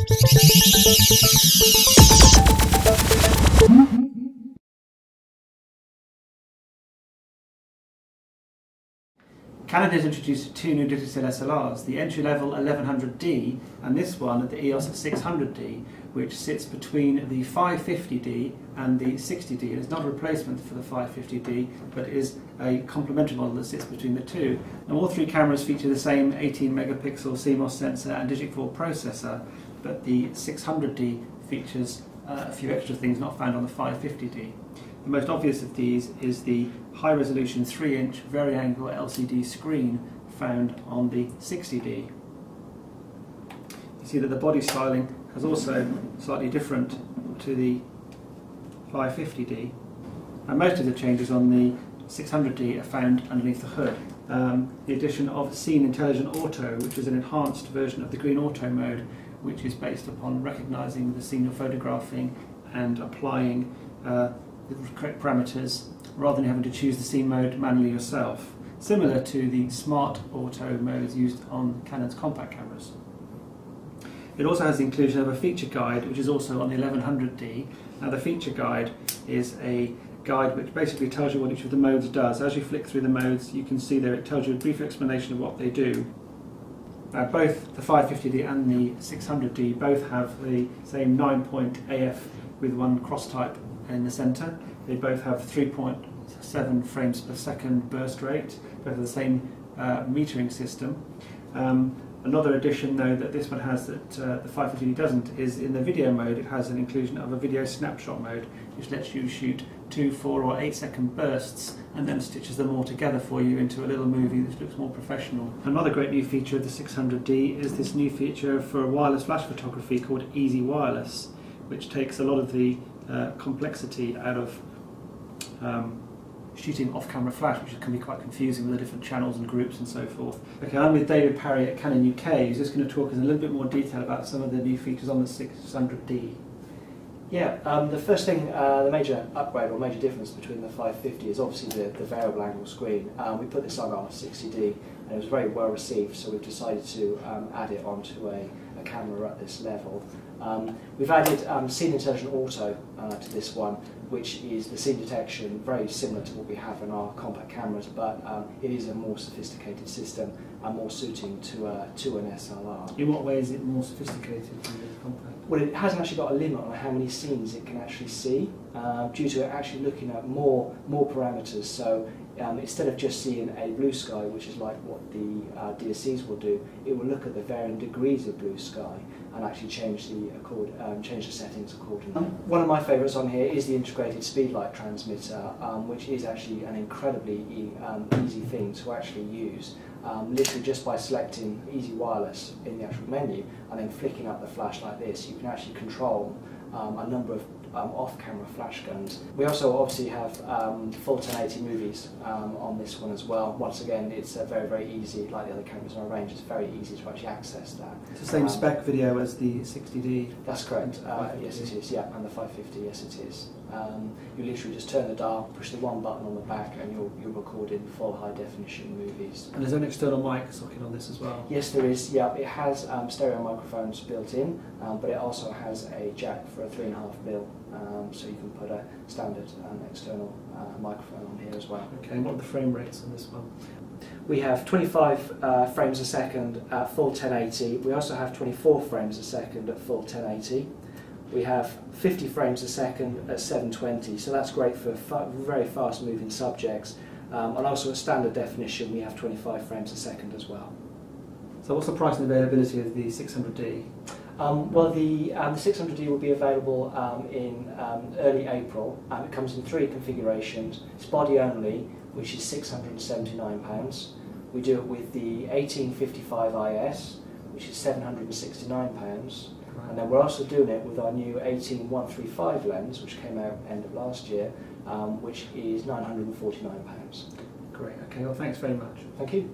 Canon has introduced two new digital SLRs, the entry-level 1100D and this one, the EOS 600D, which sits between the 550D and the 60D. It's not a replacement for the 550D, but is a complementary model that sits between the two. Now, all three cameras feature the same 18 megapixel CMOS sensor and Digic 4 processor, but the 600D features a few extra things not found on the 550D. The most obvious of these is the high-resolution 3-inch vari-angle LCD screen found on the 60D. You see that the body styling is also slightly different to the 550D, and most of the changes on the 600D are found underneath the hood. The addition of Scene Intelligent Auto, which is an enhanced version of the Green Auto mode, which is based upon recognising the scene you're photographing and applying the correct parameters rather than having to choose the scene mode manually yourself, similar to the Smart Auto modes used on Canon's compact cameras. It also has the inclusion of a feature guide, which is also on the 1100D. Now, the feature guide is a guide which basically tells you what each of the modes does. As you flick through the modes, you can see there it tells you a brief explanation of what they do. Both the 550D and the 600D both have the same 9-point AF with one cross type in the centre. They both have 3.7 frames per second burst rate, both have the same metering system. Another addition, though, that this one has that the 550D doesn't is in the video mode. It has an inclusion of a video snapshot mode, which lets you shoot 2, 4 or 8 second bursts and then stitches them all together for you into a little movie that looks more professional. Another great new feature of the 600D is this new feature for wireless flash photography called Easy Wireless, which takes a lot of the complexity out of shooting off-camera flash, which can be quite confusing with the different channels and groups and so forth. Okay, I'm with David Parry at Canon UK, who's just going to talk in a little bit more detail about some of the new features on the 600D. Yeah, the first thing, the major upgrade or major difference between the 550 is obviously the variable angle screen. We put this on our 60D and it was very well received, so we've decided to add it onto a camera at this level. We've added Scene Intelligent Auto to this one, which is the scene detection, very similar to what we have in our compact cameras, but it is a more sophisticated system and more suiting to an SLR. In what way is it more sophisticated than the compact? Well, it hasn't actually got a limit on how many scenes it can actually see, due to it actually looking at more parameters. So instead of just seeing a blue sky, which is like what the DSCs will do, it will look at the varying degrees of blue sky and actually change the settings accordingly. One of my favourites on here is the integrated speedlight transmitter, which is actually an incredibly easy thing to actually use. Literally just by selecting Easy Wireless in the actual menu and then flicking up the flash like this, you can actually control a number of off-camera flash guns. We also obviously have full 1080 movies on this one as well. Once again, it's very easy, like the other cameras in our range, it's very easy to actually access that. It's the same spec video as the 60D? That's correct, yes it is, yeah, and the 550, yes it is. You literally just turn the dial, push the one button on the back and you'll record in full high definition movies. And there's an external mic socket on this as well? Yes there is, yeah. It has stereo microphones built in, but it also has a jack for a 3.5mm, so you can put a standard external microphone on here as well. Okay, and what are the frame rates on this one? We have 25 frames a second at full 1080. We also have 24 frames a second at full 1080. We have 50 frames a second at 720, so that's great for very fast moving subjects. And also at standard definition we have 25 frames a second as well. So what's the price and availability of the 600D? Well, the 600D will be available in early April. It comes in 3 configurations. It's body only, which is £679. We do it with the 1855 IS, which is £769. And then we're also doing it with our new 18135 lens, which came out end of last year, which is £949. Great, okay, well thanks very much. Thank you.